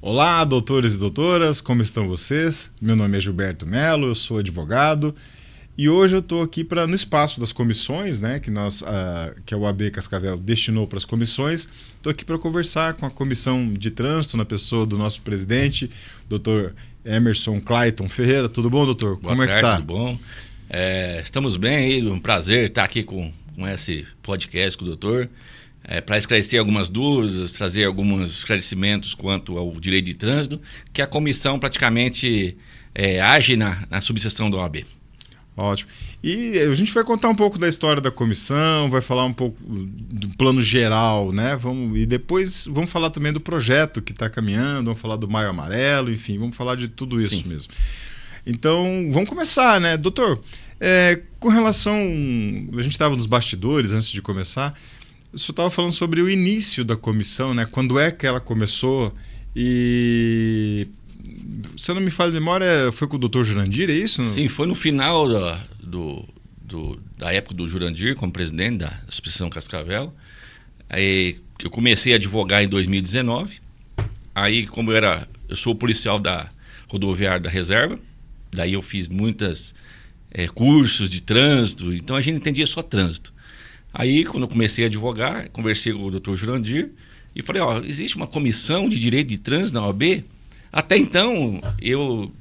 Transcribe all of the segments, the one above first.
Olá, doutores e doutoras, como estão vocês? Meu nome é Gilberto Melo, eu sou advogado e hoje eu estou aqui no espaço das comissões, né, que a OAB Cascavel destinou para as comissões. Estou aqui para conversar com a comissão de trânsito na pessoa do nosso presidente, doutor Emerson Clayton Ferreira. Tudo bom, doutor? Boa tarde, tá? Tudo bom? Estamos bem aí, um prazer estar aqui com esse podcast com o doutor. Para esclarecer algumas dúvidas, trazer alguns esclarecimentos quanto ao direito de trânsito, que a comissão praticamente age na subseção da OAB. Ótimo. E a gente vai contar um pouco da história da comissão, vai falar um pouco do plano geral, né? E depois vamos falar também do projeto que está caminhando, vamos falar do Maio Amarelo, enfim, vamos falar de tudo isso. Sim. Mesmo. Então, vamos começar, né? Doutor, com relação... A gente estava nos bastidores antes de começar... O senhor estava falando sobre o início da comissão, né? Quando é que ela começou e... Se eu não me falha de memória, foi com o doutor Jurandir, é isso? Sim, foi no final da época do Jurandir como presidente da Subseção Cascavel. Aí eu comecei a advogar em 2019. Aí, como eu sou policial da rodoviária da reserva, daí eu fiz muitos cursos de trânsito, então a gente entendia só trânsito. Aí, quando eu comecei a advogar, conversei com o Dr. Jurandir e falei, existe uma comissão de direito de trânsito na OAB? Até então,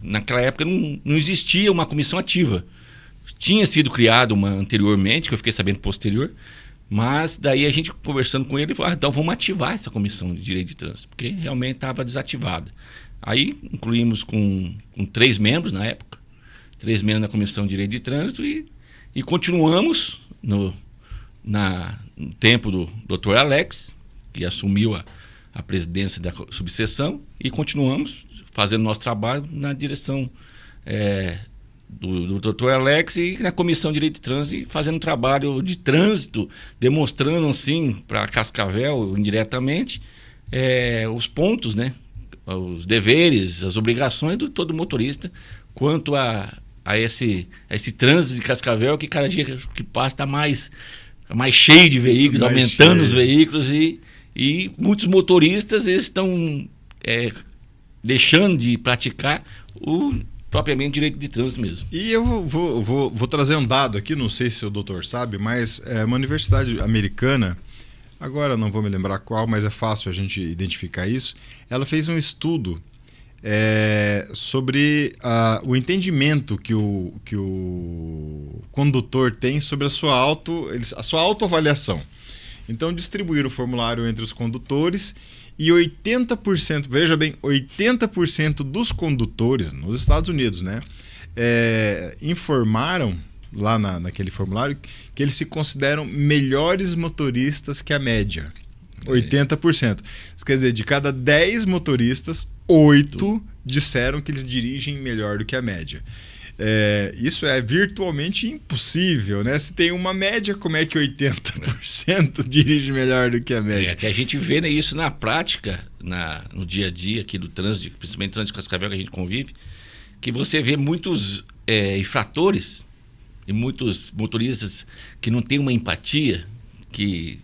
naquela época, não existia uma comissão ativa. Tinha sido criada uma anteriormente, que eu fiquei sabendo posterior, mas daí a gente conversando com ele, falou, então vamos ativar essa comissão de direito de trânsito, porque realmente estava desativada. Aí, incluímos com 3 membros na época, 3 membros na comissão de direito de trânsito e continuamos no tempo do Dr. Alex, que assumiu a presidência da subseção, e continuamos fazendo nosso trabalho na direção do Dr. Alex e na Comissão de Direito de Trânsito, fazendo um trabalho de trânsito, demonstrando assim para Cascavel, indiretamente, os pontos, né, os deveres, as obrigações de todo motorista quanto a esse trânsito de Cascavel, que cada dia que passa está mais cheio de veículos, aumentando os veículos e muitos motoristas estão deixando de praticar o propriamente direito de trânsito mesmo. E eu vou trazer um dado aqui, não sei se o doutor sabe, mas uma universidade americana, agora não vou me lembrar qual, mas é fácil a gente identificar isso, ela fez um estudo sobre o entendimento que o condutor tem sobre a sua autoavaliação. Então, distribuíram o formulário entre os condutores e 80%, veja bem, 80% dos condutores nos Estados Unidos, né, informaram lá naquele formulário que eles se consideram melhores motoristas que a média. 80%. Isso quer dizer, de cada 10 motoristas, 8 disseram que eles dirigem melhor do que a média. Isso é virtualmente impossível, né? Se tem uma média, como é que 80% dirige melhor do que a média? Que a gente vê, né, isso na prática, no dia a dia aqui do trânsito, principalmente no trânsito de Cascavel que a gente convive, que você vê muitos infratores e muitos motoristas que não têm uma empatia, que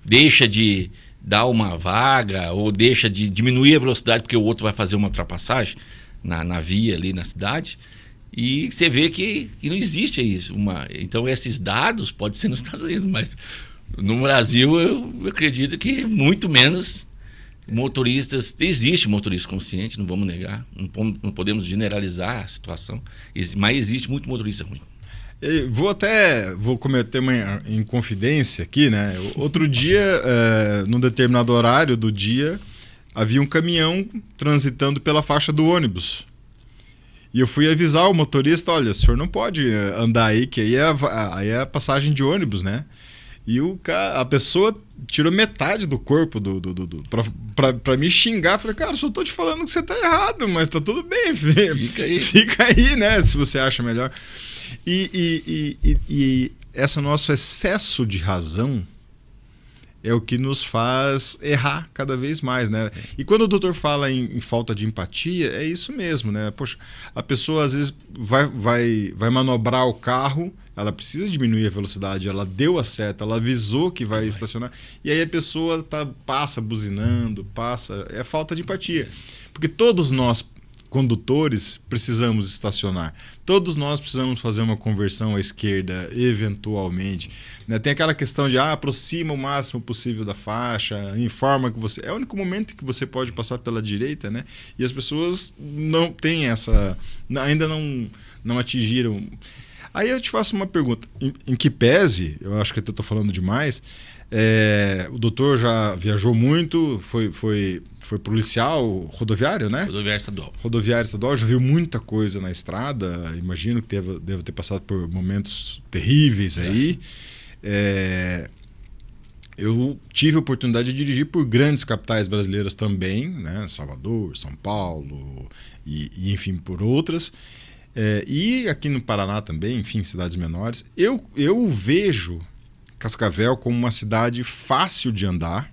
deixa de dar uma vaga ou deixa de diminuir a velocidade porque o outro vai fazer uma ultrapassagem na via ali na cidade, e você vê que não existe isso. Então esses dados podem ser nos Estados Unidos, mas no Brasil eu acredito que muito menos motoristas. Existe motorista consciente, não vamos negar, não podemos generalizar a situação, mas existe muito motorista ruim. Vou cometer uma inconfidência aqui, né? Outro dia, num determinado horário do dia, havia um caminhão transitando pela faixa do ônibus. E eu fui avisar o motorista, olha, o senhor não pode andar aí, que aí é a passagem de ônibus, né? E a pessoa tirou metade do corpo pra me xingar. Falei, cara, só tô te falando que você tá errado, mas tá tudo bem, fica aí, né? Se você acha melhor. E esse nosso excesso de razão é o que nos faz errar cada vez mais, né? E quando o doutor fala em falta de empatia, é isso mesmo, né? Poxa, a pessoa às vezes vai manobrar o carro, ela precisa diminuir a velocidade, ela deu a seta, ela avisou que vai estacionar, e aí a pessoa passa buzinando, é falta de empatia. Porque todos nós, condutores, precisamos estacionar. Todos nós precisamos fazer uma conversão à esquerda, eventualmente. Né? Tem aquela questão de aproxima o máximo possível da faixa, informa que você... É o único momento que você pode passar pela direita, né? E as pessoas não têm essa... Ainda não atingiram... Aí eu te faço uma pergunta. Em que pese, eu acho que eu estou falando demais, o doutor já viajou muito, foi policial rodoviário, né? Rodoviário estadual, já viu muita coisa na estrada, imagino que deve ter passado por momentos terríveis aí. Eu tive a oportunidade de dirigir por grandes capitais brasileiras também, né? Salvador, São Paulo e enfim, por outras. E aqui no Paraná também, enfim, cidades menores. Eu vejo Cascavel como uma cidade fácil de andar,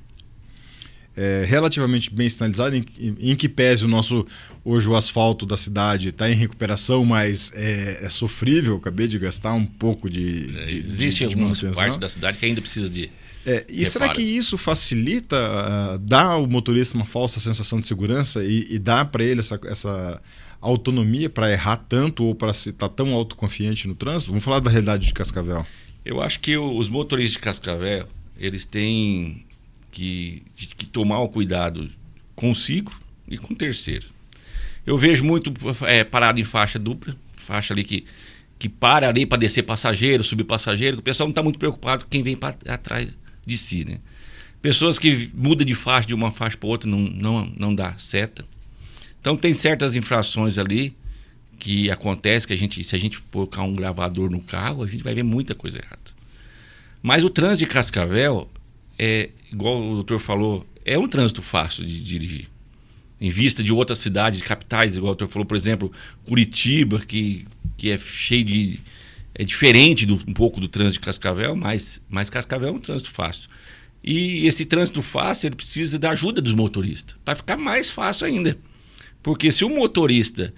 relativamente bem sinalizada, em que pese hoje o asfalto da cidade está em recuperação, mas é sofrível. Acabei de gastar um pouco de existe algumas partes da cidade que ainda precisa de e será que isso facilita, dá ao motorista uma falsa sensação de segurança e dá para ele essa autonomia para errar tanto ou para estar tão autoconfiante no trânsito? Vamos falar da realidade de Cascavel. Eu acho que os motoristas de Cascavel, eles têm que tomar o cuidado consigo e com o terceiro. Eu vejo muito parado em faixa dupla, faixa ali que para ali para descer passageiro, subir passageiro, o pessoal não está muito preocupado com quem vem atrás de si, né? Pessoas que mudam de faixa de uma faixa para outra não dá seta. Então tem certas infrações ali que acontece que se a gente colocar um gravador no carro, a gente vai ver muita coisa errada. Mas o trânsito de Cascavel igual o doutor falou, é um trânsito fácil de dirigir. Em vista de outras cidades, capitais, igual o doutor falou, por exemplo, Curitiba, que é cheio de... É diferente um pouco do trânsito de Cascavel, mas Cascavel é um trânsito fácil. E esse trânsito fácil, ele precisa da ajuda dos motoristas, para ficar mais fácil ainda. Porque se o motorista,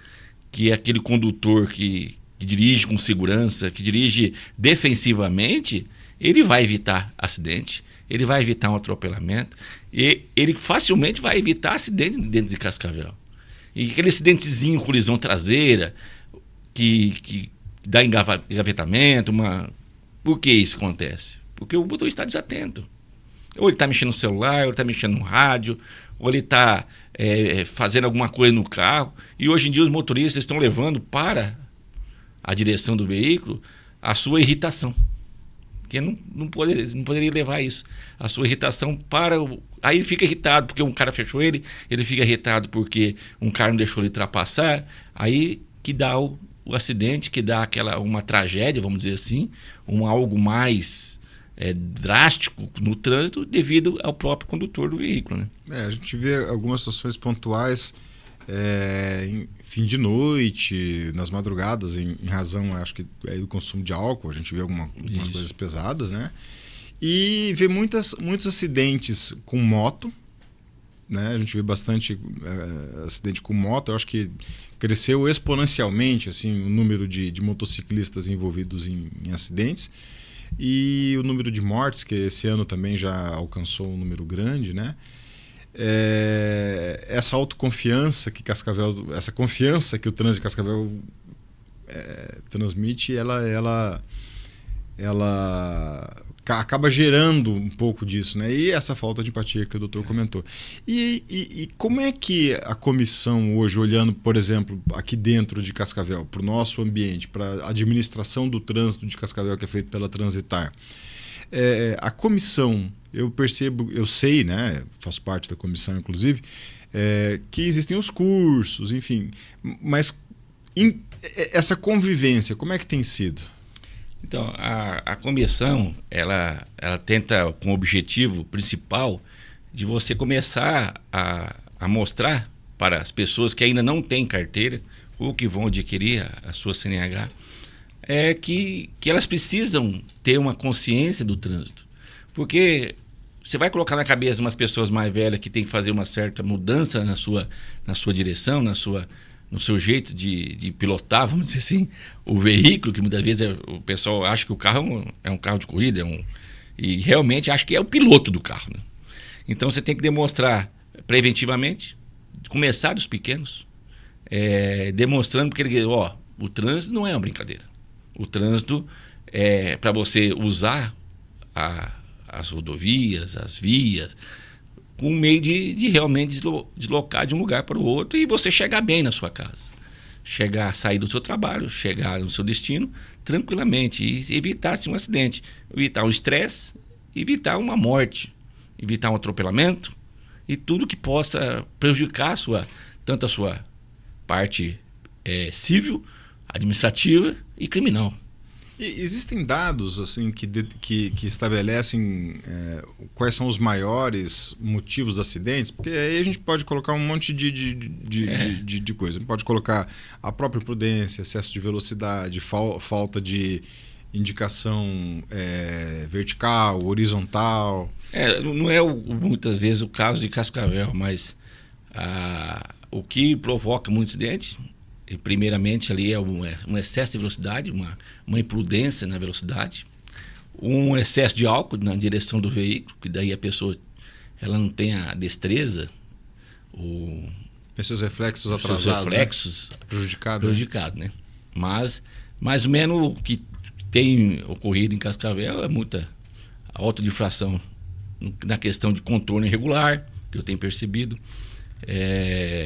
que é aquele condutor que dirige com segurança, que dirige defensivamente, ele vai evitar acidente, ele vai evitar um atropelamento, e ele facilmente vai evitar acidente dentro de Cascavel. E aquele acidentezinho, colisão traseira, que dá engavetamento, por que isso acontece? Porque o motorista está desatento. Ou ele está mexendo no celular, ou ele está mexendo no rádio, ou ele está fazendo alguma coisa no carro. E hoje em dia os motoristas estão levando para a direção do veículo a sua irritação. Porque não poderia levar isso. A sua irritação aí fica irritado porque um cara fechou ele fica irritado porque um cara não deixou ele ultrapassar, aí que dá o acidente, que dá uma tragédia, vamos dizer assim, algo mais drástico no trânsito devido ao próprio condutor do veículo, né? A gente vê algumas situações pontuais em fim de noite, nas madrugadas, em razão, acho que do consumo de álcool, a gente vê algumas coisas pesadas, né? E vê muitos acidentes com moto, né? A gente vê bastante acidente com moto. Eu acho que cresceu exponencialmente assim, o número de motociclistas envolvidos em acidentes, e o número de mortes, que esse ano também já alcançou um número grande, né? Essa autoconfiança que Cascavel, essa confiança que o trânsito de Cascavel transmite, ela acaba gerando um pouco disso, né? E essa falta de empatia que o doutor comentou. E como é que a comissão hoje, olhando, por exemplo, aqui dentro de Cascavel, para o nosso ambiente, para a administração do trânsito de Cascavel, que é feito pela Transitar, a comissão, eu sei, né? Faço parte da comissão, inclusive, que existem os cursos, enfim, mas essa convivência, como é que tem sido? Então, a comissão, ela tenta, com o objetivo principal, de você começar a mostrar para as pessoas que ainda não têm carteira ou que vão adquirir a sua CNH, que elas precisam ter uma consciência do trânsito. Porque você vai colocar na cabeça de umas pessoas mais velhas que tem que fazer uma certa mudança na sua direção, no seu jeito de pilotar, vamos dizer assim, o veículo, que muitas vezes o pessoal acha que o carro é um carro de corrida, e realmente acha que é o piloto do carro, né? Então você tem que demonstrar preventivamente, começar dos pequenos, demonstrando que o trânsito não é uma brincadeira. O trânsito é para você usar as rodovias, as vias, com um meio de realmente deslocar de um lugar para o outro e você chegar bem na sua casa. Sair do seu trabalho, chegar no seu destino tranquilamente e evitar um acidente, evitar um estresse, evitar uma morte, evitar um atropelamento e tudo que possa prejudicar tanto a sua parte civil, administrativa e criminal. E existem dados assim que estabelecem quais são os maiores motivos de acidentes? Porque aí a gente pode colocar um monte de coisa. A gente pode colocar a própria imprudência, excesso de velocidade, falta de indicação vertical, horizontal. Não é muitas vezes o caso de Cascavel, mas o que provoca muito acidente, primeiramente ali é um excesso de velocidade, uma imprudência na velocidade, um excesso de álcool na direção do veículo, que daí a pessoa ela não tem a destreza, seus reflexos atrasados, reflexos, né? Prejudicado, né? Mas mais ou menos o que tem ocorrido em Cascavel é muita autodifração na questão de contorno irregular, que eu tenho percebido,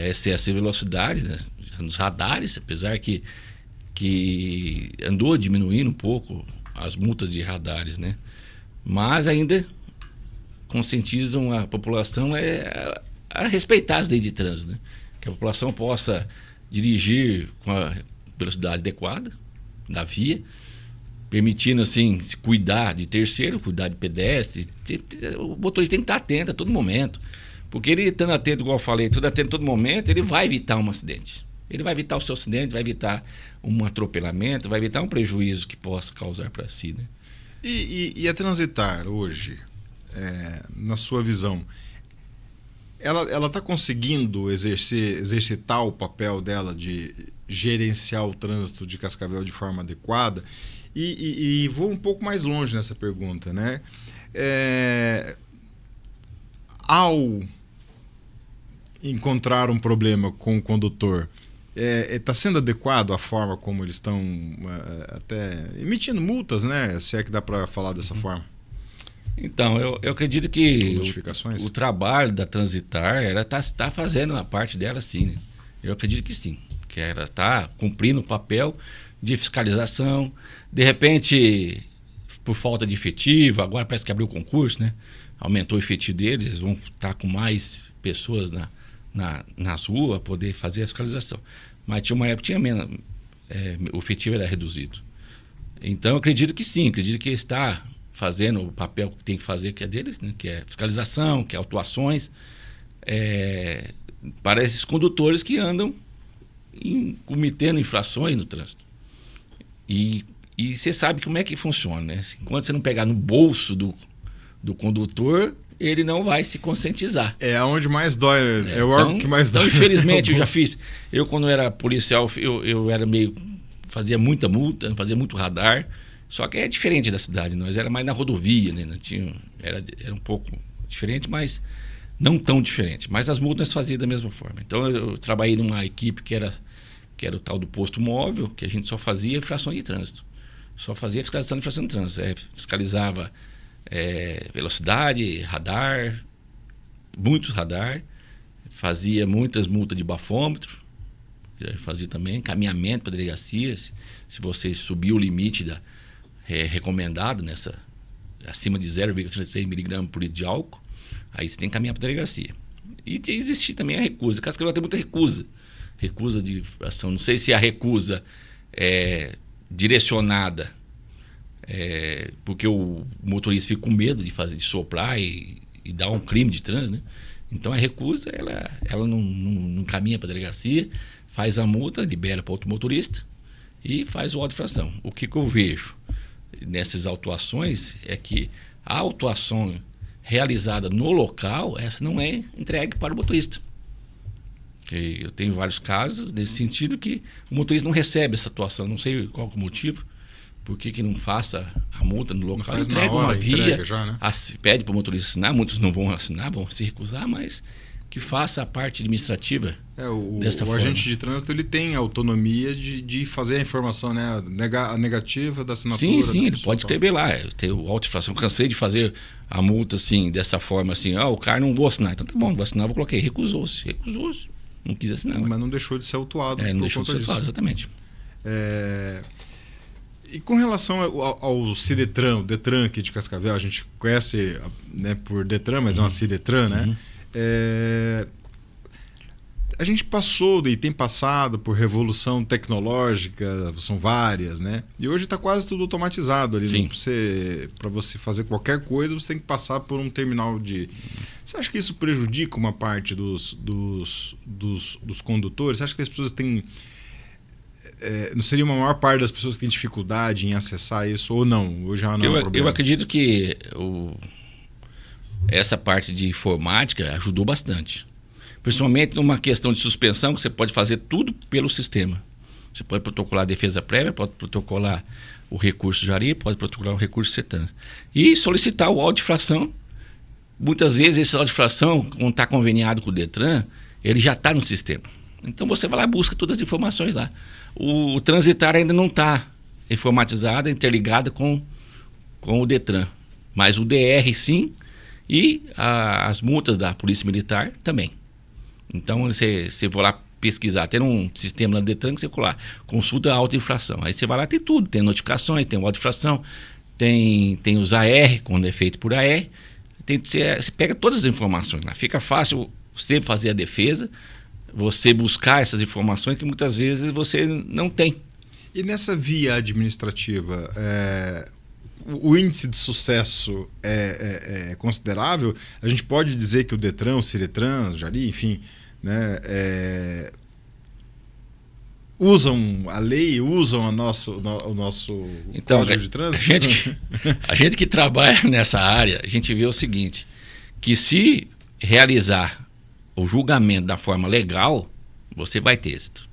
excesso de velocidade, né? Nos radares, apesar que andou diminuindo um pouco as multas de radares, né? Mas ainda conscientizam a população a respeitar as leis de trânsito, né? Que a população possa dirigir com a velocidade adequada da via, permitindo assim se cuidar de terceiro, cuidar de pedestre. O motorista tem que estar atento a todo momento, porque ele estando atento, igual eu falei, tudo atento a todo momento, ele vai evitar um acidente. Ele vai evitar o seu acidente, vai evitar um atropelamento, vai evitar um prejuízo que possa causar para si, né? E a Transitar hoje, na sua visão, ela está conseguindo exercitar o papel dela de gerenciar o trânsito de Cascavel de forma adequada? E vou um pouco mais longe nessa pergunta, né? Ao encontrar um problema com o condutor, está sendo adequado a forma como eles estão até emitindo multas, né? Se é que dá para falar dessa forma. Então, eu acredito que notificações? O trabalho da Transitar, ela está fazendo a parte dela, sim, né? Eu acredito que sim, que ela está cumprindo o papel de fiscalização. De repente, por falta de efetivo, agora parece que abriu o concurso, né? Aumentou o efetivo deles, eles vão estar com mais pessoas nas ruas poder fazer a fiscalização. Mas tinha uma época que tinha menos, o efetivo era reduzido. Então eu acredito que sim, acredito que está fazendo o papel que tem que fazer, que é deles, né? Que é fiscalização, que é autuações, para esses condutores que andam cometendo infrações no trânsito. E você sabe como é que funciona, né? Enquanto você não pegar no bolso do condutor, ele não vai se conscientizar. É onde mais dói, é o órgão que mais dói. Então, infelizmente, eu já fiz. Eu, quando era policial, eu era fazia muita multa, fazia muito radar. Só que é diferente da cidade. Nós era mais na rodovia, né? Era um pouco diferente, mas não tão diferente. Mas as multas nós fazíamos da mesma forma. Então, eu trabalhei numa equipe que era o tal do posto móvel, que a gente só fazia infração de trânsito. Só fazia fiscalização de infração de trânsito. Fiscalizava velocidade, radar, muitos radar, fazia muitas multas de bafômetro, fazia também caminhamento para delegacia, se você subir o limite recomendado acima de 0,33 mg por litro de álcool, aí você tem que caminhar para delegacia. E existia também a recusa. Cascavel tem muita recusa de ação. Não sei se a recusa é direcionada porque o motorista fica com medo de soprar e dar um crime de trânsito, né? Então a recusa, ela não caminha para a delegacia, faz a multa, libera para outro motorista e faz o auto de infração. O que eu vejo nessas autuações é que a autuação realizada no local, essa não é entregue para o motorista. Eu tenho vários casos nesse sentido que o motorista não recebe essa autuação, não sei qual é o motivo. Por que não faça a multa no local? Entrega uma via, já, né? Pede para o motorista assinar, muitos não vão assinar, vão se recusar, mas que faça a parte administrativa. O agente de trânsito ele tem autonomia de fazer a informação, né? A negativa da assinatura. Sim, ele pode escrever lá. Tem o auto-infração. Eu cansei de fazer a multa assim, dessa forma assim. O cara não vou assinar. Então tá bom, vou assinar, vou coloquei. Recusou-se. Não quis assinar. Mas não deixou de ser autuado. Não deixou de ser autuado, exatamente. E com relação ao Ciretran, o Detran aqui de Cascavel, a gente conhece, né, por Detran, mas é uma Ciretran, né? A gente passou e tem passado por revolução tecnológica, são várias, né? E hoje está quase tudo automatizado ali. Para você fazer qualquer coisa, você tem que passar por um terminal de... Você acha que isso prejudica uma parte dos condutores? Você acha que as pessoas têm... não seria uma maior parte das pessoas que têm dificuldade em acessar isso ou não? Ou já não é um problema? Eu acredito que essa parte de informática ajudou bastante. Principalmente numa questão de suspensão, que você pode fazer tudo pelo sistema. Você pode protocolar a defesa prévia, pode protocolar o recurso Jari, pode protocolar o recurso CETRAN. E solicitar o auto de infração. Muitas vezes esse auto de infração, quando está conveniado com o Detran, ele já está no sistema. Então você vai lá e busca todas as informações lá. O transitar ainda não está informatizado, interligado com o Detran. Mas o DR sim, e as multas da Polícia Militar também. Então você vai lá pesquisar, tem um sistema no Detran que você colar, consulta a auto-infração. Aí você vai lá, tem tudo, tem notificações, tem auto-infração, tem os AR, quando é feito por AR. Você pega todas as informações lá. Fica fácil você fazer a defesa, você buscar essas informações que muitas vezes você não tem. E nessa via administrativa, o índice de sucesso é considerável? A gente pode dizer que o Detran, o Ciretran, o Jari, enfim, né, usam a lei, usam o nosso código de trânsito? A gente que trabalha nessa área, a gente vê o seguinte, que se realizar o julgamento da forma legal, você vai ter êxito.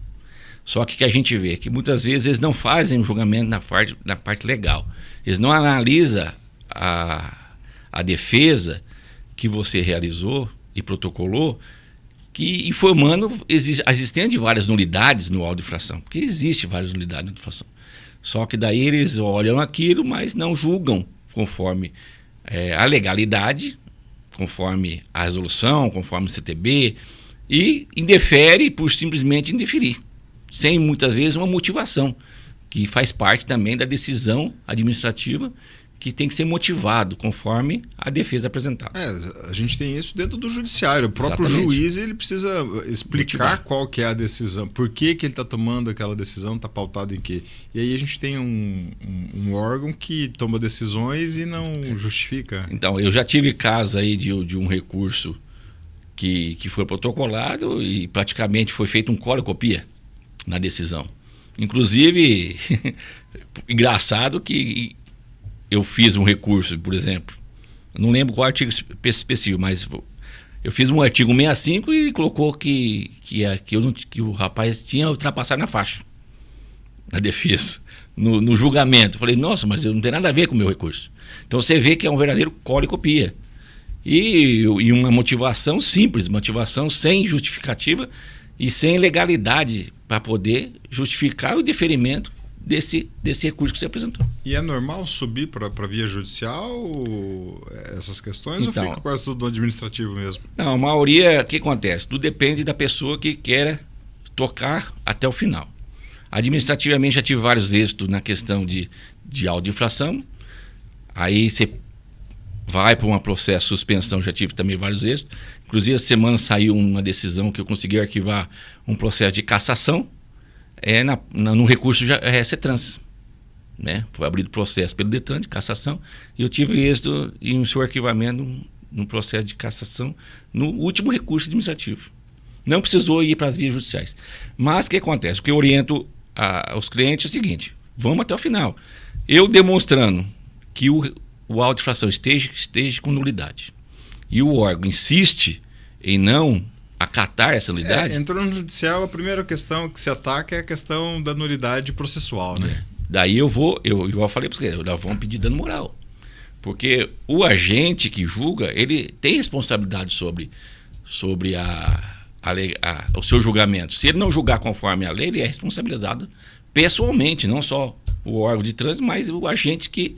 Só que a gente vê que muitas vezes eles não fazem o julgamento na parte legal. Eles não analisam a defesa que você realizou e protocolou, que informando a existência de várias nulidades no auto de infração, porque existe várias nulidades no auto de infração. Só que daí eles olham aquilo, mas não julgam conforme a legalidade, conforme a resolução, conforme o CTB, e indefere por simplesmente indeferir, sem muitas vezes uma motivação, que faz parte também da decisão administrativa, que tem que ser motivado conforme a defesa apresentada. A gente tem isso dentro do judiciário. O próprio juiz ele precisa explicar qual que é a decisão, por que ele está tomando aquela decisão, está pautado em quê. E aí a gente tem um órgão que toma decisões e não justifica. Então, eu já tive casos aí de um recurso que foi protocolado e praticamente foi feito um copia na decisão. Inclusive, engraçado que eu fiz um recurso, por exemplo, não lembro qual artigo específico, mas eu fiz um artigo 65 e colocou que o rapaz tinha ultrapassado na faixa, na defesa, no julgamento. Eu falei, nossa, mas eu não tenho nada a ver com o meu recurso. Então você vê que é um verdadeiro cola e copia. E uma motivação simples, motivação sem justificativa e sem legalidade para poder justificar o deferimento desse recurso que você apresentou. E é normal subir para a via judicial essas questões, ou fica quase tudo no administrativo mesmo? Não, a maioria, o que acontece? Tudo depende da pessoa que quer tocar até o final. Administrativamente já tive vários êxitos na questão de auto-infração, aí você vai para um processo de suspensão, já tive também vários êxitos. Inclusive, essa semana saiu uma decisão que eu consegui arquivar um processo de cassação, no recurso CETRANS, né? Foi abrido processo pelo Detran de cassação e eu tive êxito em seu arquivamento no processo de cassação no último recurso administrativo. Não precisou ir para as vias judiciais. Mas o que acontece? O que eu oriento aos clientes é o seguinte: vamos até o final. Eu demonstrando que o auto de infração esteja com nulidade e o órgão insiste em não acatar essa nulidade. Entrou no judicial, a primeira questão que se ataca é a questão da nulidade processual, né? Daí eu falei para os clientes, nós vamos pedir dano moral. Porque o agente que julga, ele tem responsabilidade sobre sobre o seu julgamento. Se ele não julgar conforme a lei, ele é responsabilizado pessoalmente, não só o órgão de trânsito, mas o agente que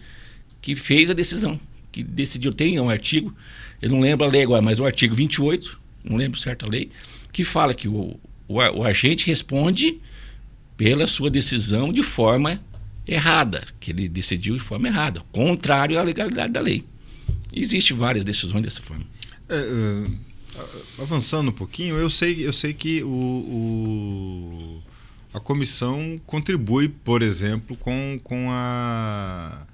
fez a decisão, que decidiu. Tem um artigo, eu não lembro a lei agora, mas o artigo 28, não lembro certa lei, que fala que o agente responde pela sua decisão de forma errada, que ele decidiu de forma errada, contrário à legalidade da lei. Existem várias decisões dessa forma. Avançando um pouquinho, eu sei que a comissão contribui, por exemplo, com a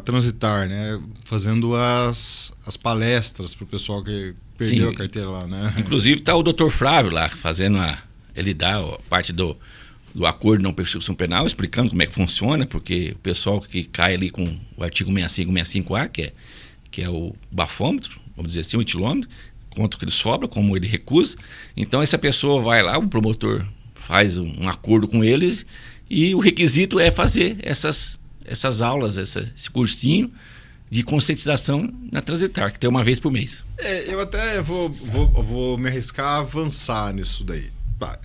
Transitar, né? Fazendo as palestras para o pessoal que perdeu a carteira lá, né? Inclusive está o Dr. Flávio lá fazendo ele dá a parte do acordo de não persecução penal, explicando como é que funciona, porque o pessoal que cai ali com o artigo 65A, que é o bafômetro, vamos dizer assim, o etilômetro, quanto que ele sobra, como ele recusa. Então essa pessoa vai lá, o promotor faz um acordo com eles e o requisito é fazer essas aulas, esse cursinho de conscientização na Transitar, que tem uma vez por mês. Eu até vou me arriscar a avançar nisso daí.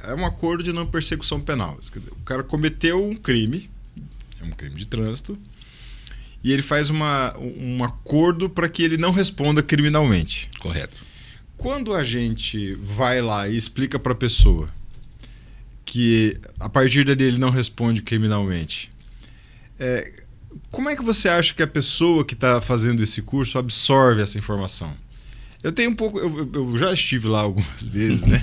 É um acordo de não persecução penal. Quer dizer, o cara cometeu um crime, é um crime de trânsito, e ele faz um acordo para que ele não responda criminalmente. Correto. Quando a gente vai lá e explica para a pessoa que a partir dali ele não responde criminalmente, como é que você acha que a pessoa que está fazendo esse curso absorve essa informação? Eu tenho um pouco, eu já estive lá algumas vezes, né?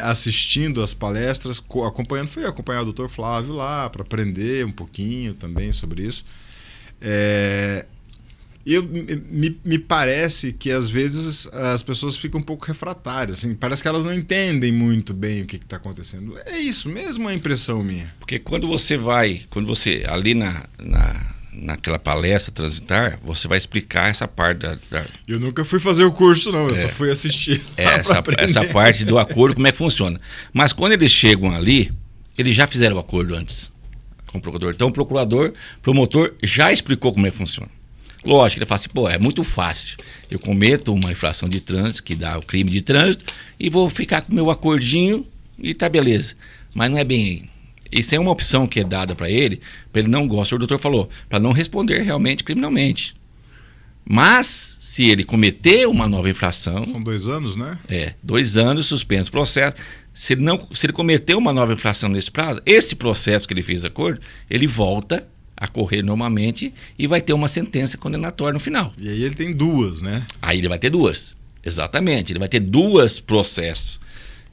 Assistindo as palestras, fui acompanhar o Dr. Flávio lá para aprender um pouquinho também sobre isso. Me parece que às vezes as pessoas ficam um pouco refratárias, assim, parece que elas não entendem muito bem o que está acontecendo. É isso mesmo, a impressão minha. Porque quando você ali naquela palestra Transitar, você vai explicar essa parte Eu nunca fui fazer o curso, não, eu só fui assistir. Essa parte do acordo, como é que funciona. Mas quando eles chegam ali, eles já fizeram o acordo antes com o procurador. Então o promotor já explicou como é que funciona. Lógico, ele fala assim, é muito fácil. Eu cometo uma infração de trânsito, que dá o crime de trânsito, e vou ficar com o meu acordinho e tá beleza. Mas não é bem. Isso é uma opção que é dada para ele não gostar, o doutor falou, para não responder realmente criminalmente. Mas, se ele cometer uma nova infração... São 2 anos, né? 2 anos, suspenso o processo. Se ele cometer uma nova infração nesse prazo, esse processo que ele fez acordo, ele volta a correr normalmente e vai ter uma sentença condenatória no final. E aí ele tem 2, né? Aí ele vai ter 2, exatamente. Ele vai ter 2 processos.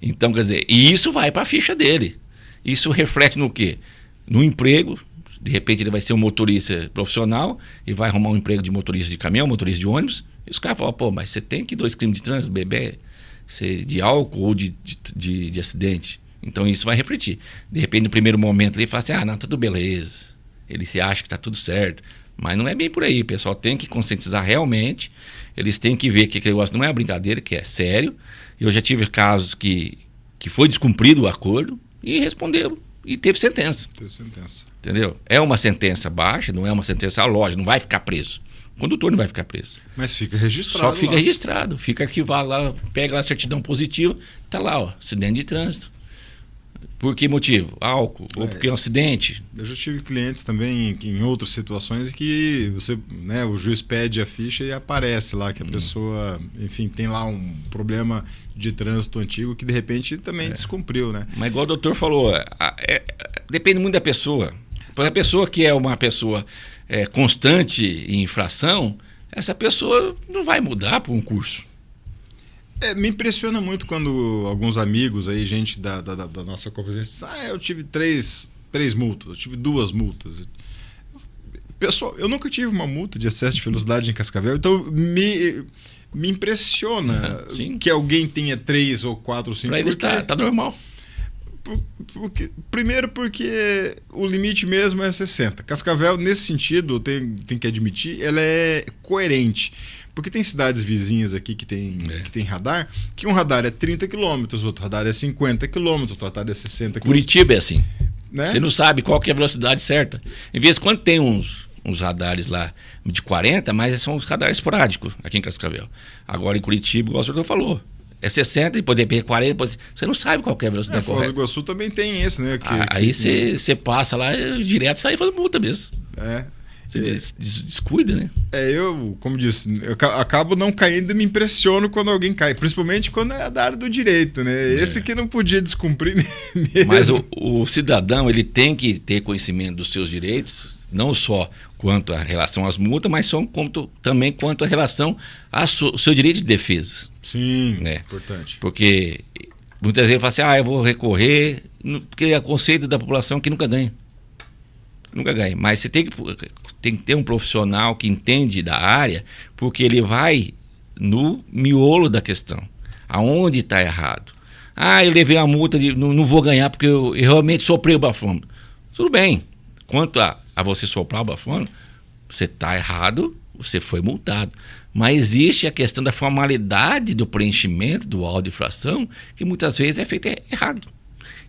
Então, quer dizer, e isso vai para a ficha dele. Isso reflete no quê? No emprego. De repente ele vai ser um motorista profissional e vai arrumar um emprego de motorista de caminhão, motorista de ônibus. E os caras falam, mas você tem que 2 crimes de trânsito, beber, ser de álcool ou de acidente. Então isso vai refletir. De repente, no primeiro momento, ele fala assim, não, tá tudo beleza. Ele se acha que tá tudo certo. Mas não é bem por aí. O pessoal tem que conscientizar realmente. Eles têm que ver que aquele negócio não é uma brincadeira, que é sério. Eu já tive casos que foi descumprido o acordo e responderam. E teve sentença. Entendeu? É uma sentença baixa, não é uma sentença lógica, não vai ficar preso. O condutor não vai ficar preso. Mas fica registrado. Só que fica registrado, fica arquivado lá, pega lá a certidão positiva, tá lá, acidente de trânsito. Por que motivo? Álcool, ou porque é um acidente. Eu já tive clientes também em outras situações que o juiz pede a ficha e aparece lá que a pessoa, enfim, tem lá um problema de trânsito antigo que de repente também descumpriu, né? Mas igual o doutor falou, depende muito da pessoa. A pessoa que é uma pessoa constante em infração, essa pessoa não vai mudar por um curso. Me impressiona muito quando alguns amigos aí, gente da nossa conferência, diz, eu tive 3 multas, eu tive 2 multas. Pessoal, eu nunca tive uma multa de excesso de velocidade em Cascavel, então me impressiona que alguém tenha 3 ou 4 ou 5. Para eles tá normal. Primeiro porque o limite mesmo é 60. Cascavel, nesse sentido, tem que admitir, ela é coerente. Porque tem cidades vizinhas aqui que tem radar, que um radar é 30 km, outro radar é 50 km, outro radar é 60 km. Curitiba é assim. Né? Você não sabe qual que é a velocidade certa. Em vez de quando tem uns uns radares lá de 40, mas são os radares esporádicos aqui em Cascavel. Agora em Curitiba, igual o senhor falou, é 60 e poder ter 40, você não sabe qual é a velocidade correta. Foz do Iguaçu também tem esse, né? Aí você passa lá direto e sai fazendo multa mesmo. Você descuida, né? Eu, como disse, eu acabo não caindo e me impressiono quando alguém cai, principalmente quando é da área do direito, né? Esse que não podia descumprir mesmo. Mas o cidadão, ele tem que ter conhecimento dos seus direitos, não só quanto a relação às multas, mas também quanto a relação ao seu direito de defesa. Sim, né? Importante. Porque muitas vezes ele fala assim, eu vou recorrer, porque é o conceito da população que nunca ganha. Nunca ganha. Mas você tem que ter um profissional que entende da área, porque ele vai no miolo da questão. Aonde está errado. Eu levei uma multa, não vou ganhar porque eu realmente soprei o bafômetro. Tudo bem. Quanto a você soprar o bafômetro, você está errado, você foi multado. Mas existe a questão da formalidade do preenchimento do auto de infração, que muitas vezes é feito errado.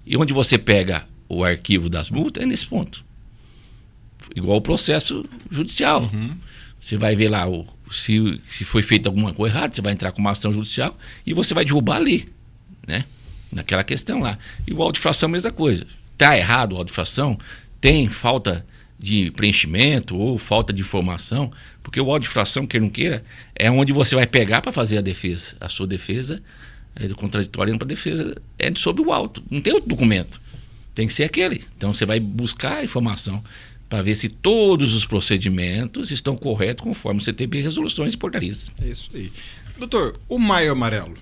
E onde você pega o arquivo das multas é nesse ponto. Igual o processo judicial. Uhum. Você vai ver lá se foi feita alguma coisa errada, você vai entrar com uma ação judicial e você vai derrubar ali, né? Naquela questão lá. E o auto de infração é a mesma coisa. Está errado o auto de infração, tem falta de preenchimento ou falta de informação, porque o auto de infração, queira ou não queira, é onde você vai pegar para fazer a defesa. A sua defesa é do contraditório para defesa, é sobre o auto. Não tem outro documento. Tem que ser aquele. Então você vai buscar a informação para ver se todos os procedimentos estão corretos conforme o CTB resoluções e portarias. É isso aí. Doutor, o Maio Amarelo,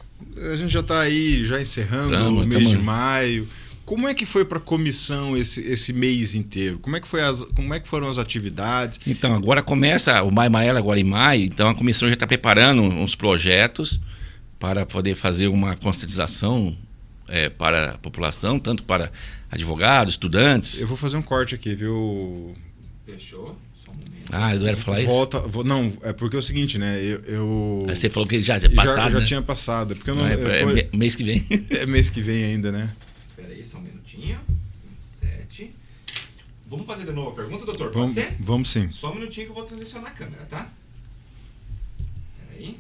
a gente já está aí, já encerrando o mês de maio. Como é que foi para a comissão esse mês inteiro? Como é que foram as atividades? Então, agora começa o Maio Amarelo, agora em maio, então a comissão já está preparando uns projetos para poder fazer uma conscientização para a população, tanto para advogados, estudantes. Eu vou fazer um corte aqui, viu? Fechou? Só um momento. Eu era falar isso? Não, é porque é o seguinte, né? Você falou que já tinha passado, já né? tinha passado. Porque mês que vem. É mês que vem ainda, né? Espera aí, só um minutinho. 27. Vamos fazer de novo a pergunta, doutor? Pode ser? Vamos sim. Só um minutinho que eu vou transicionar a câmera, tá? Espera aí.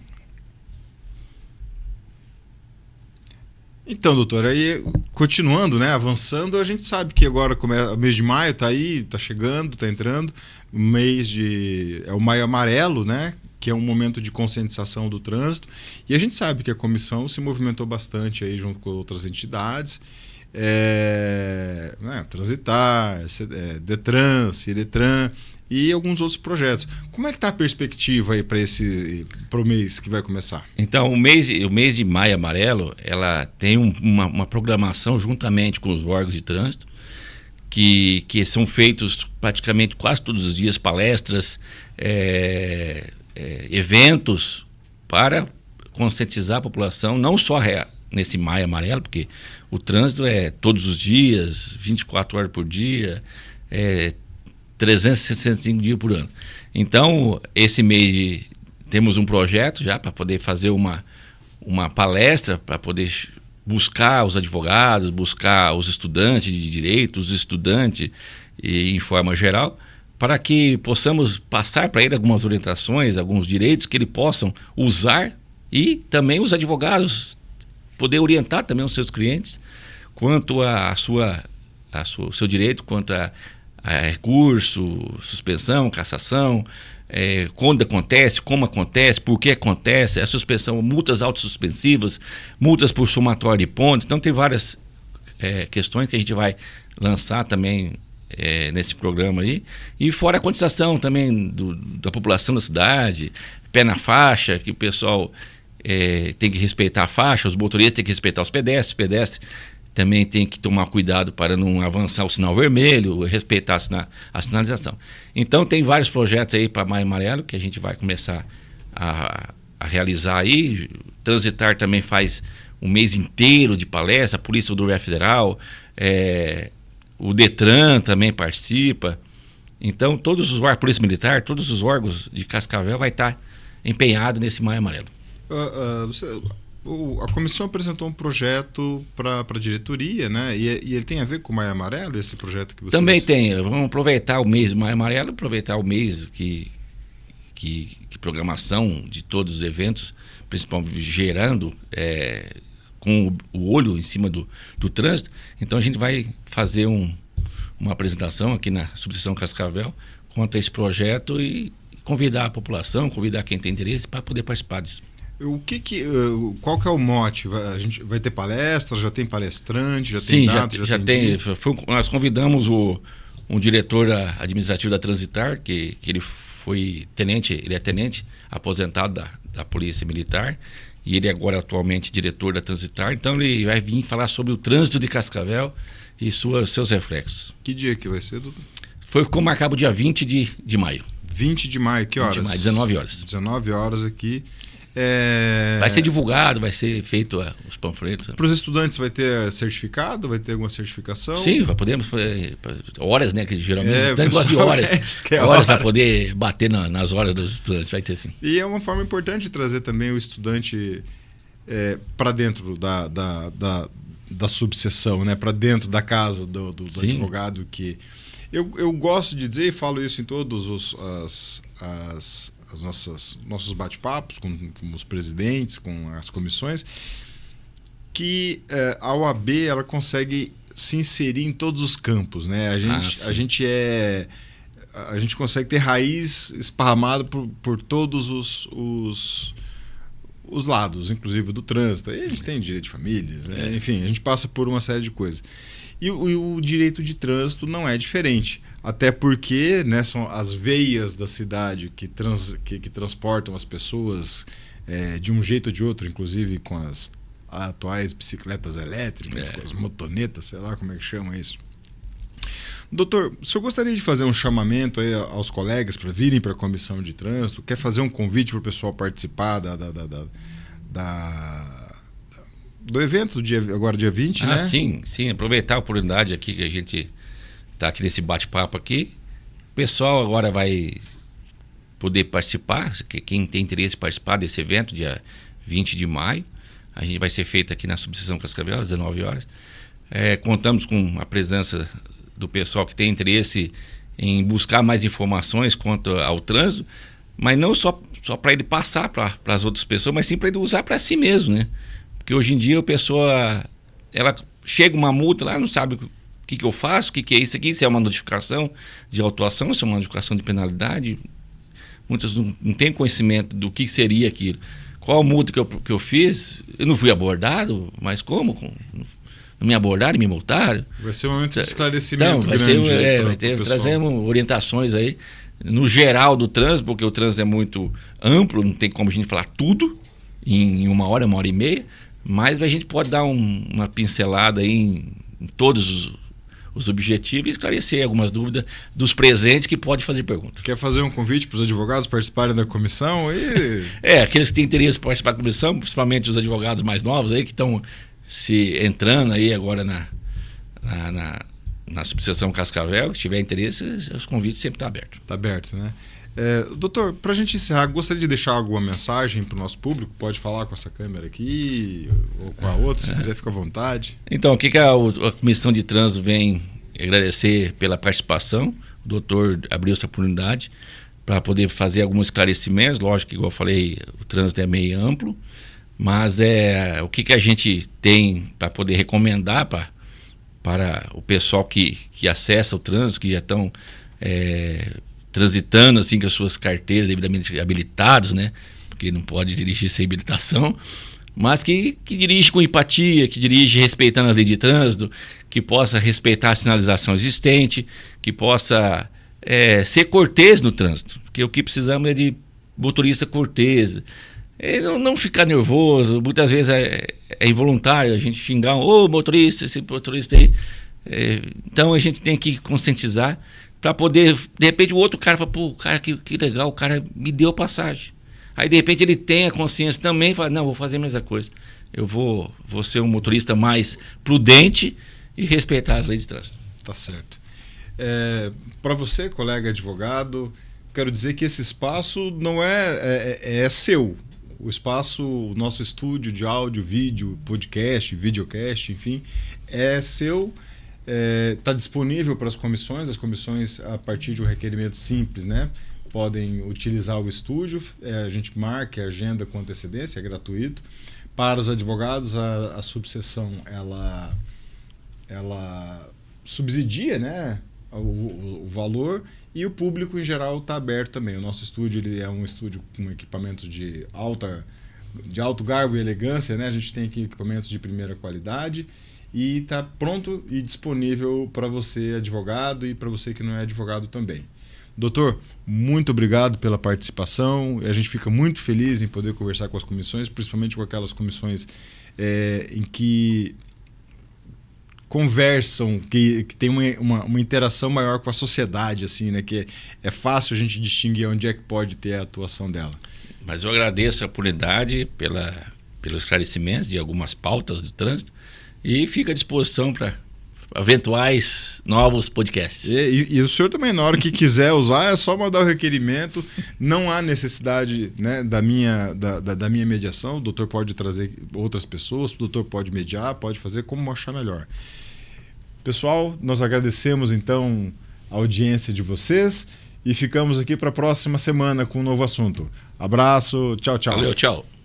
Então, doutor, aí continuando, né, avançando, a gente sabe que agora o mês de maio está aí, está chegando, está entrando, é o Maio Amarelo, né, que é um momento de conscientização do trânsito, e a gente sabe que a comissão se movimentou bastante aí junto com outras entidades, Transitar, Detran, Ciretran e alguns outros projetos. Como é que está a perspectiva aí para o mês que vai começar? Então, o mês de Maio Amarelo, ela tem uma programação juntamente com os órgãos de trânsito, que são feitos praticamente quase todos os dias, palestras, eventos para conscientizar a população, não só nesse Maio Amarelo, porque o trânsito é todos os dias, 24 horas por dia, 365 dias por ano. Então, esse mês temos um projeto já para poder fazer uma palestra, para poder buscar os advogados, buscar os estudantes de direito, os estudantes em forma geral, para que possamos passar para ele algumas orientações, alguns direitos que ele possam usar, e também os advogados poder orientar também os seus clientes quanto o seu direito, quanto a recurso, suspensão, cassação, quando acontece, como acontece, por que acontece, a suspensão, multas autossuspensivas, multas por somatório de pontos. Então tem várias questões que a gente vai lançar também nesse programa aí. E fora a conscientização também da população da cidade, pé na faixa, que o pessoal tem que respeitar a faixa, os motoristas têm que respeitar os pedestres também tem que tomar cuidado para não avançar o sinal vermelho, respeitar a sinalização. Então tem vários projetos aí para Maio Amarelo que a gente vai começar a realizar aí. Transitar também faz um mês inteiro de palestra, a Polícia Rodoviária Federal, o Detran também participa. Então a Polícia Militar, todos os órgãos de Cascavel vai estar empenhado nesse Maio Amarelo. A comissão apresentou um projeto para a diretoria, né? E ele tem a ver com o Maio Amarelo, esse projeto que vocês... Também tem. Vamos aproveitar o mês Maio Amarelo, aproveitar o mês que programação de todos os eventos, principalmente gerando com o olho em cima do trânsito. Então a gente vai fazer uma apresentação aqui na subseção Cascavel quanto a esse projeto e convidar a população, convidar quem tem interesse para poder participar disso. Qual que é o mote? A gente vai ter palestras, já tem palestrante, já tem data? Já tem. Nós convidamos um diretor administrativo da Transitar, que ele foi tenente, ele é tenente aposentado da Polícia Militar, e ele agora atualmente diretor da Transitar, então ele vai vir falar sobre o trânsito de Cascavel e seus reflexos. Que dia que vai ser, doutor? Ficou marcado o dia 20 de maio. 20 de maio, que horas? 19 horas. 19 horas aqui. Vai ser divulgado, vai ser feito os panfletos. Para os estudantes vai ter certificado? Vai ter alguma certificação? Sim, podemos fazer horas, né? Que geralmente os estudantes gostam de horas. Horas para poder bater nas horas dos estudantes, vai ter sim. E é uma forma importante de trazer também o estudante para dentro da subseção, né? Para dentro da casa do advogado. Que eu gosto de dizer, e falo isso em todos nossos bate-papos com os presidentes, com as comissões, que a OAB ela consegue se inserir em todos os campos, né? A gente consegue ter raiz esparramada por todos os lados, inclusive do trânsito. Aí a gente tem direito de família, né? Enfim, a gente passa por uma série de coisas. E o direito de trânsito não é diferente. Até porque, né, são as veias da cidade que transportam as pessoas de um jeito ou de outro, inclusive com as atuais bicicletas elétricas, com as motonetas, sei lá como é que chama isso. Doutor, o senhor gostaria de fazer um chamamento aí aos colegas para virem para a comissão de trânsito? Quer fazer um convite para o pessoal participar do evento agora dia 20, né? Sim, aproveitar a oportunidade aqui que a gente está aqui nesse bate-papo aqui. O pessoal agora vai poder participar, quem tem interesse em participar desse evento, dia 20 de maio. A gente vai ser feito aqui na subseção Cascavel, às 19 horas. Contamos com a presença do pessoal que tem interesse em buscar mais informações quanto ao trânsito, mas não só para ele passar para as outras pessoas, mas sim para ele usar para si mesmo, né? Porque hoje em dia a pessoa, ela chega uma multa lá, não sabe o que eu faço, o que é isso aqui, se é uma notificação de autuação, se é uma notificação de penalidade. Muitas não têm conhecimento do que seria aquilo. Qual a multa que eu fiz? Eu não fui abordado, mas como? Não me abordaram e me multaram? Vai ser um momento de esclarecimento grande. Trazemos orientações aí, no geral do trânsito, porque o trânsito é muito amplo, não tem como a gente falar tudo em uma hora e meia, mas a gente pode dar uma pincelada aí em todos os objetivos e esclarecer algumas dúvidas dos presentes que podem fazer perguntas. Quer fazer um convite para os advogados participarem da comissão? Aqueles que têm interesse em participar da comissão, principalmente os advogados mais novos aí que estão se entrando aí agora na subseção Cascavel, que tiver interesse, os convites sempre estão abertos. Está aberto, né? Doutor, para a gente encerrar, gostaria de deixar alguma mensagem para o nosso público? Pode falar com essa câmera aqui ou com a outra, se quiser, fica à vontade. Então, o que a Comissão de Trânsito vem agradecer pela participação, o doutor abriu essa oportunidade para poder fazer alguns esclarecimentos. Lógico que, igual eu falei, o trânsito é meio amplo, mas o que a gente tem para poder recomendar para o pessoal que acessa o trânsito, que já estão transitando assim com as suas carteiras devidamente habilitados, né? Porque não pode dirigir sem habilitação, mas que dirige com empatia, que dirige respeitando a lei de trânsito, que possa respeitar a sinalização existente, que possa ser cortês no trânsito, porque o que precisamos é de motorista cortês, não ficar nervoso. Muitas vezes é involuntário a gente xingar motorista, esse motorista aí. Então a gente tem que conscientizar para poder, de repente o outro cara fala, cara, que legal, o cara me deu passagem. Aí de repente ele tem a consciência também e fala, não, vou fazer a mesma coisa. Eu vou ser um motorista mais prudente e respeitar as leis de trânsito. Tá certo. Para você, colega advogado, quero dizer que esse espaço não é seu. O espaço, o nosso estúdio de áudio, vídeo, podcast, videocast, enfim, é seu. Está disponível para as comissões a partir de um requerimento simples, né? Podem utilizar o estúdio, a gente marca a agenda com antecedência, é gratuito. Para os advogados, a subseção ela subsidia, né, o valor, e o público em geral está aberto também. O nosso estúdio ele é um estúdio com equipamentos de alto garbo e elegância, né? A gente tem aqui equipamentos de primeira qualidade. E está pronto e disponível para você, advogado, e para você que não é advogado também. Doutor, muito obrigado pela participação. A gente fica muito feliz em poder conversar com as comissões, principalmente com aquelas comissões em que conversam, que tem uma interação maior com a sociedade, assim, né? Que é fácil a gente distinguir onde é que pode ter a atuação dela. Mas eu agradeço a oportunidade pelos esclarecimentos de algumas pautas do trânsito. E fica à disposição para eventuais novos podcasts. E o senhor também, na hora que quiser usar, é só mandar o requerimento. Não há necessidade, né, da minha mediação. O doutor pode trazer outras pessoas, o doutor pode mediar, pode fazer como achar melhor. Pessoal, nós agradecemos então a audiência de vocês e ficamos aqui para a próxima semana com um novo assunto. Abraço, tchau, tchau. Valeu, tchau.